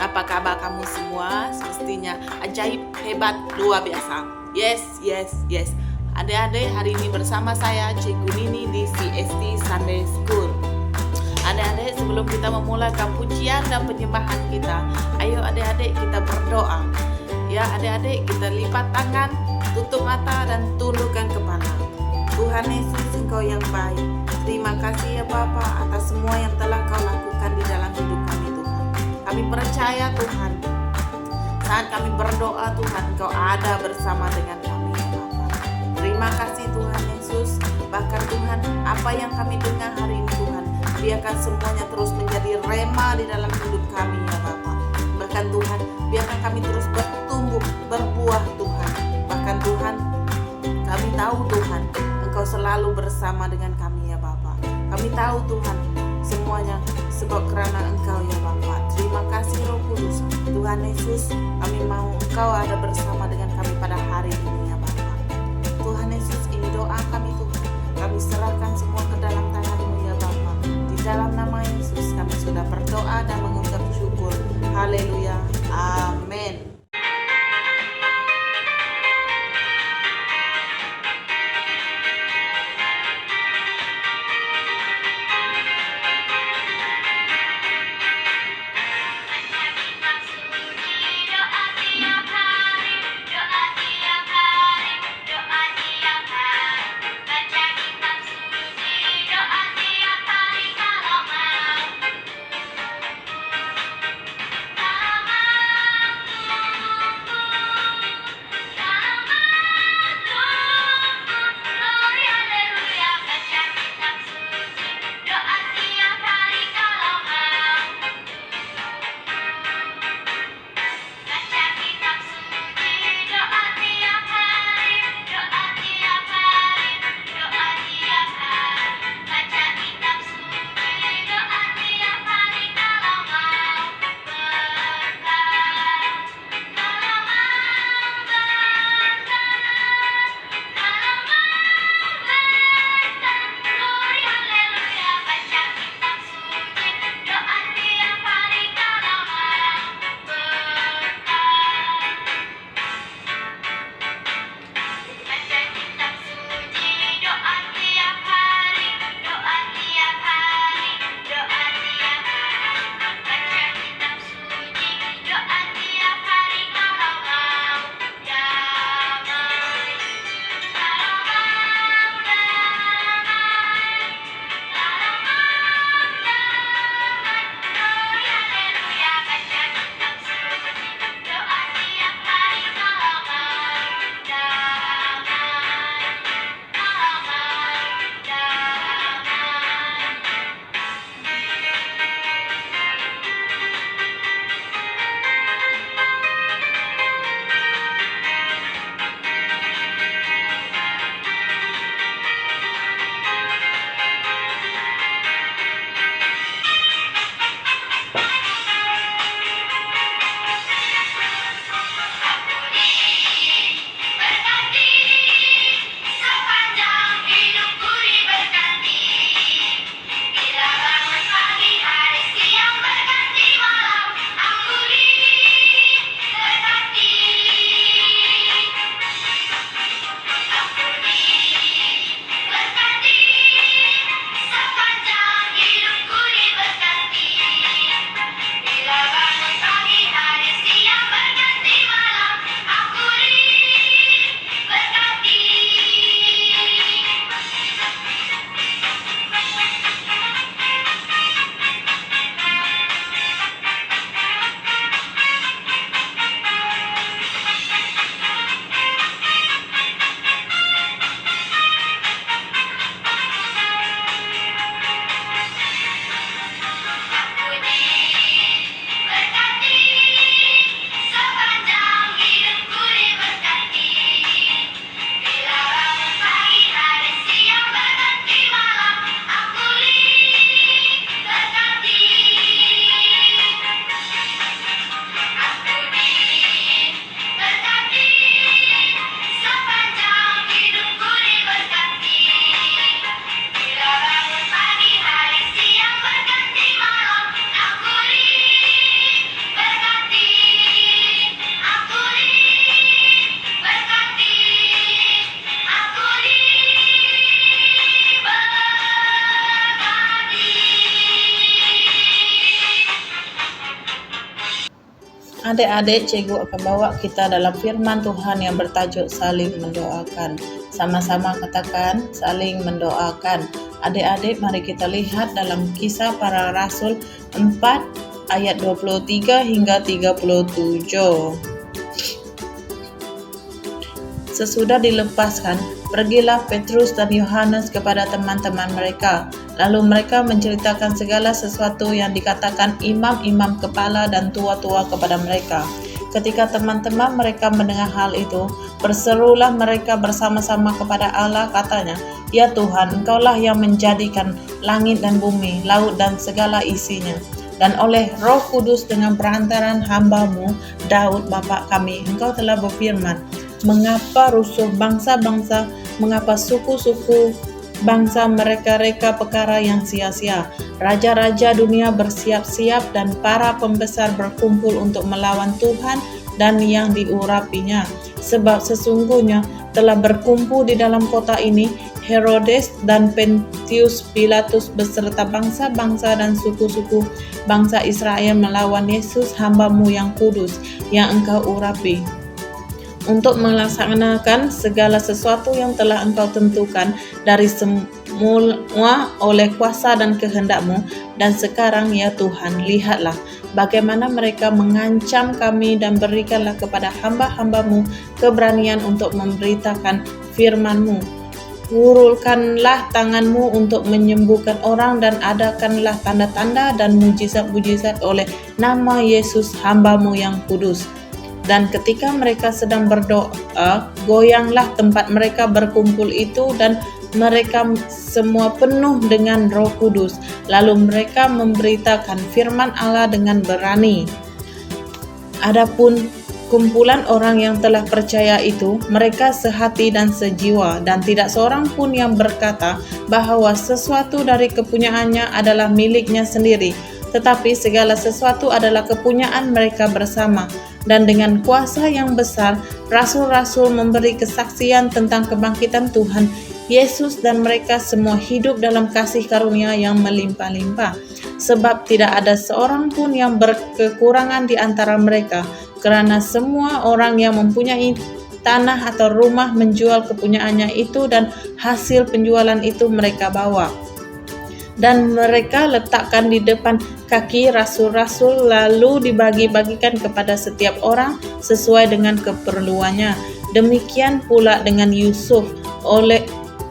Apa kabar kamu semua? Semestinya ajaib, hebat, luar biasa. Yes, yes, yes. Adik-adik, hari ini bersama saya Cikgu Nini di CST Sunday School. Adik-adik, sebelum kita memulakan pujian dan penyembahan kita, ayo adik-adik kita berdoa. Ya adik-adik, kita lipat tangan, tutup mata dan tundukkan kepala. Tuhan Yesus, Engkau yang baik. Terima kasih ya Bapa atas semua yang telah Kau lakukan di dalam hidup kami Tuhan. Kami percaya Tuhan, saat kami berdoa Tuhan, Kau ada bersama dengan kami ya Bapa. Terima kasih Tuhan Yesus. Bahkan Tuhan, apa yang kami dengar hari ini Tuhan, biarkan semuanya terus menjadi rema di dalam hidup kami ya Bapa. Bahkan Tuhan, biarkan kami terus bertumbuh, berbuah Tuhan. Bahkan Tuhan, kami tahu Tuhan, Engkau selalu bersama dengan kami ya Bapa. Kami tahu Tuhan, semuanya sebab karena Engkau ya Bapa. Terima kasih Roh Kudus. Tuhan Yesus, kami mau Engkau ada bersama dengan kami pada hari ini ya Bapa. Tuhan Yesus, ini doa kami Tuhan. Kami serahkan semua ke dalam tangan-Mu ya Bapa. Di dalam nama Yesus kami sudah berdoa dan mengucap syukur. Haleluya. Amin. Adik-adik, cikgu akan bawa kita dalam firman Tuhan yang bertajuk saling mendoakan. Sama-sama katakan saling mendoakan. Adik-adik, mari kita lihat dalam Kisah Para Rasul 4 ayat 23 hingga 37. Sesudah dilepaskan, pergilah Petrus dan Yohanes kepada teman-teman mereka. Lalu mereka menceritakan segala sesuatu yang dikatakan imam-imam kepala dan tua-tua kepada mereka. Ketika teman-teman mereka mendengar hal itu, berserulah mereka bersama-sama kepada Allah, katanya, "Ya Tuhan, Engkaulah yang menjadikan langit dan bumi, laut dan segala isinya. Dan oleh Roh Kudus dengan perantaran hamba-Mu, Daud Bapa kami, Engkau telah berfirman, mengapa rusuh bangsa-bangsa, mengapa suku-suku bangsa mereka-reka perkara yang sia-sia. Raja-raja dunia bersiap-siap dan para pembesar berkumpul untuk melawan Tuhan dan yang diurapinya. Sebab sesungguhnya telah berkumpul di dalam kota ini Herodes dan Pontius Pilatus beserta bangsa-bangsa dan suku-suku bangsa Israel melawan Yesus hamba-Mu yang kudus, yang Engkau urapi, untuk melaksanakan segala sesuatu yang telah Engkau tentukan dari semula oleh kuasa dan kehendak-Mu. Dan sekarang ya Tuhan, lihatlah bagaimana mereka mengancam kami, dan berikanlah kepada hamba-hamba-Mu keberanian untuk memberitakan firman-Mu. Urulkanlah tangan-Mu untuk menyembuhkan orang, dan adakanlah tanda-tanda dan mujizat-mujizat oleh nama Yesus hamba-Mu yang kudus." Dan ketika mereka sedang berdoa, goyanglah tempat mereka berkumpul itu, dan mereka semua penuh dengan Roh Kudus. Lalu mereka memberitakan firman Allah dengan berani. Adapun kumpulan orang yang telah percaya itu, mereka sehati dan sejiwa, dan tidak seorang pun yang berkata bahwa sesuatu dari kepunyaannya adalah miliknya sendiri, tetapi segala sesuatu adalah kepunyaan mereka bersama. Dan dengan kuasa yang besar, rasul-rasul memberi kesaksian tentang kebangkitan Tuhan Yesus, dan mereka semua hidup dalam kasih karunia yang melimpah-limpah. Sebab tidak ada seorang pun yang berkekurangan di antara mereka, karena semua orang yang mempunyai tanah atau rumah menjual kepunyaannya itu, dan hasil penjualan itu mereka bawa. Dan mereka letakkan di depan kaki rasul-rasul, lalu dibagi-bagikan kepada setiap orang sesuai dengan keperluannya. Demikian pula dengan Yusuf, oleh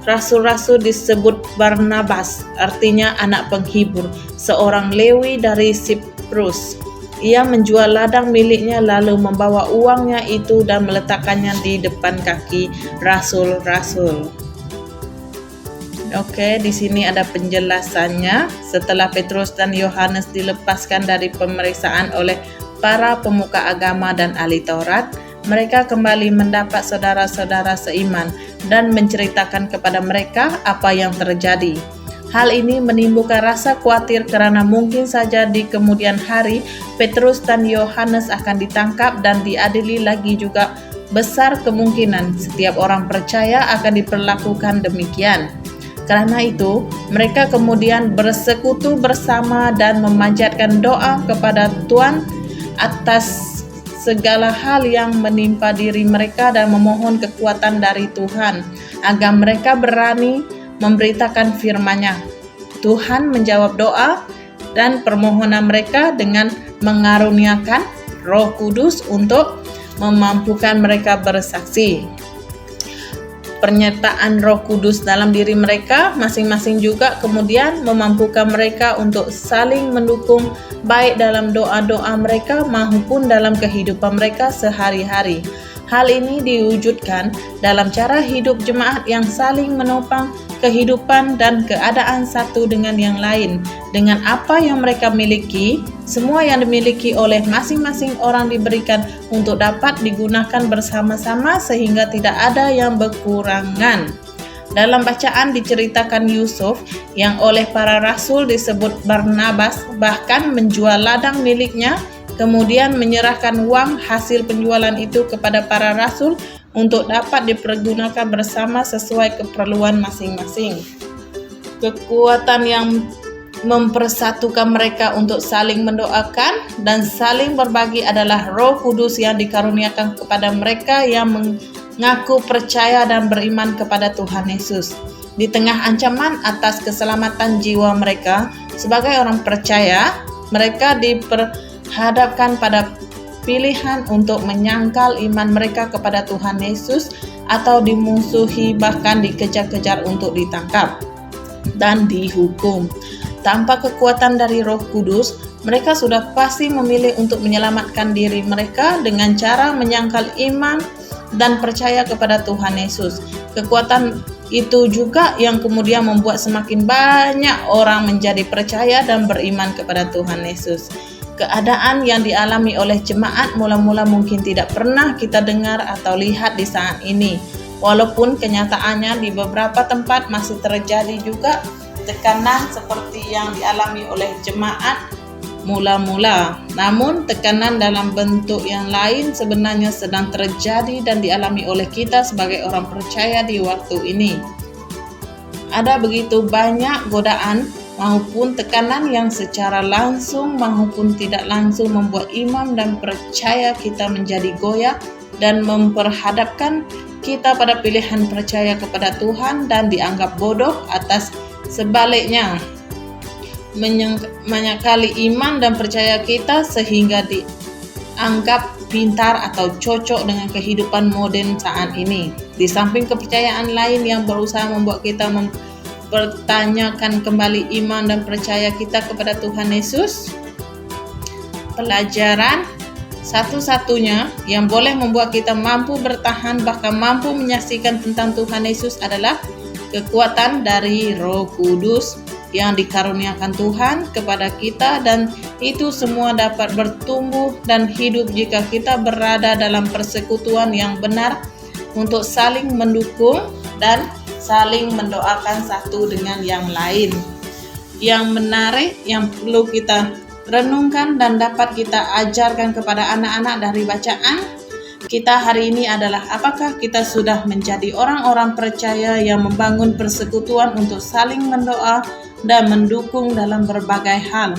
rasul-rasul disebut Barnabas, artinya anak penghibur, seorang Lewi dari Siprus. Ia menjual ladang miliknya, lalu membawa uangnya itu dan meletakkannya di depan kaki rasul-rasul. Oke, di sini ada penjelasannya. Setelah Petrus dan Yohanes dilepaskan dari pemeriksaan oleh para pemuka agama dan ahli Taurat, mereka kembali mendapat saudara-saudara seiman dan menceritakan kepada mereka apa yang terjadi. Hal ini menimbulkan rasa khawatir karena mungkin saja di kemudian hari Petrus dan Yohanes akan ditangkap dan diadili lagi. Juga besar kemungkinan setiap orang percaya akan diperlakukan demikian. Karena itu, mereka kemudian bersekutu bersama dan memanjatkan doa kepada Tuhan atas segala hal yang menimpa diri mereka, dan memohon kekuatan dari Tuhan agar mereka berani memberitakan firman-Nya. Tuhan menjawab doa dan permohonan mereka dengan mengaruniakan Roh Kudus untuk memampukan mereka bersaksi. Penyertaan Roh Kudus dalam diri mereka masing-masing juga kemudian memampukan mereka untuk saling mendukung, baik dalam doa-doa mereka maupun dalam kehidupan mereka sehari-hari. Hal ini diwujudkan dalam cara hidup jemaat yang saling menopang kehidupan dan keadaan satu dengan yang lain. Dengan apa yang mereka miliki, semua yang dimiliki oleh masing-masing orang diberikan untuk dapat digunakan bersama-sama sehingga tidak ada yang berkurangan. Dalam bacaan diceritakan Yusuf yang oleh para rasul disebut Barnabas bahkan menjual ladang miliknya, kemudian menyerahkan uang hasil penjualan itu kepada para rasul untuk dapat dipergunakan bersama sesuai keperluan masing-masing. Kekuatan yang mempersatukan mereka untuk saling mendoakan dan saling berbagi adalah Roh Kudus yang dikaruniakan kepada mereka yang mengaku percaya dan beriman kepada Tuhan Yesus. Di tengah ancaman atas keselamatan jiwa mereka sebagai orang percaya, mereka diperhadapkan pada pilihan untuk menyangkal iman mereka kepada Tuhan Yesus atau dimusuhi, bahkan dikejar-kejar untuk ditangkap dan dihukum. Tanpa kekuatan dari Roh Kudus, mereka sudah pasti memilih untuk menyelamatkan diri mereka dengan cara menyangkal iman dan percaya kepada Tuhan Yesus. Kekuatan itu juga yang kemudian membuat semakin banyak orang menjadi percaya dan beriman kepada Tuhan Yesus. Keadaan yang dialami oleh jemaat mula-mula mungkin tidak pernah kita dengar atau lihat di saat ini. Walaupun kenyataannya di beberapa tempat masih terjadi juga tekanan seperti yang dialami oleh jemaat mula-mula. Namun tekanan dalam bentuk yang lain sebenarnya sedang terjadi dan dialami oleh kita sebagai orang percaya di waktu ini. Ada begitu banyak godaan maupun tekanan yang secara langsung maupun tidak langsung membuat iman dan percaya kita menjadi goyah dan memperhadapkan kita pada pilihan percaya kepada Tuhan dan dianggap bodoh atas sebaliknya menyangkali iman dan percaya kita sehingga dianggap pintar atau cocok dengan kehidupan modern saat ini. Di samping kepercayaan lain yang berusaha membuat kita mempertanyakan kembali iman dan percaya kita kepada Tuhan Yesus, pelajaran satu-satunya yang boleh membuat kita mampu bertahan bahkan mampu menyaksikan tentang Tuhan Yesus adalah kekuatan dari Roh Kudus yang dikaruniakan Tuhan kepada kita, dan itu semua dapat bertumbuh dan hidup jika kita berada dalam persekutuan yang benar untuk saling mendukung dan saling mendoakan satu dengan yang lain. Yang menarik yang perlu kita renungkan dan dapat kita ajarkan kepada anak-anak dari bacaan kita hari ini adalah apakah kita sudah menjadi orang-orang percaya yang membangun persekutuan untuk saling mendoa dan mendukung dalam berbagai hal.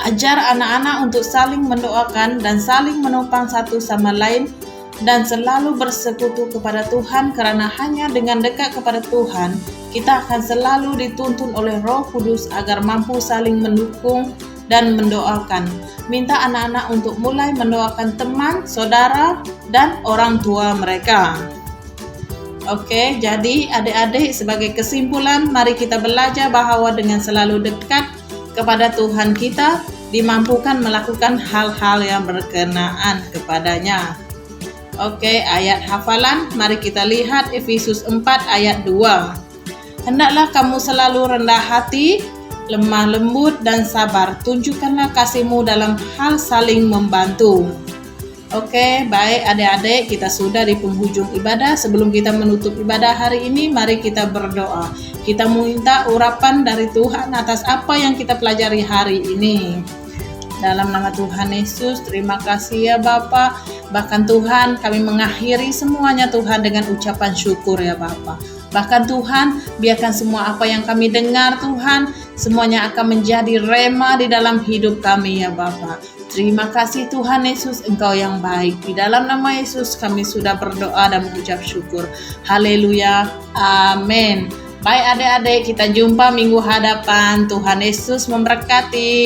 Ajar anak-anak untuk saling mendoakan dan saling menopang satu sama lain dan selalu bersekutu kepada Tuhan, karena hanya dengan dekat kepada Tuhan kita akan selalu dituntun oleh Roh Kudus agar mampu saling mendukung dan mendoakan. Minta anak-anak untuk mulai mendoakan teman, saudara, dan orang tua mereka. Oke, jadi adik-adik sebagai kesimpulan, mari kita belajar bahwa dengan selalu dekat kepada Tuhan kita dimampukan melakukan hal-hal yang berkenaan kepadanya. Oke, ayat hafalan, mari kita lihat Efesus 4 ayat 2. Hendaklah kamu selalu rendah hati, lemah lembut dan sabar. Tunjukkanlah kasihmu dalam hal saling membantu. Oke, baik adik-adik, kita sudah di penghujung ibadah. Sebelum kita menutup ibadah hari ini, mari kita berdoa. Kita minta urapan dari Tuhan atas apa yang kita pelajari hari ini. Dalam nama Tuhan Yesus, terima kasih ya Bapa. Bahkan Tuhan, kami mengakhiri semuanya Tuhan dengan ucapan syukur ya Bapa. Bahkan Tuhan, biarkan semua apa yang kami dengar Tuhan, semuanya akan menjadi rema di dalam hidup kami ya Bapa. Terima kasih Tuhan Yesus, Engkau yang baik. Di dalam nama Yesus kami sudah berdoa dan mengucap syukur. Haleluya. Amin. Baik adik-adik, kita jumpa minggu hadapan. Tuhan Yesus memberkati.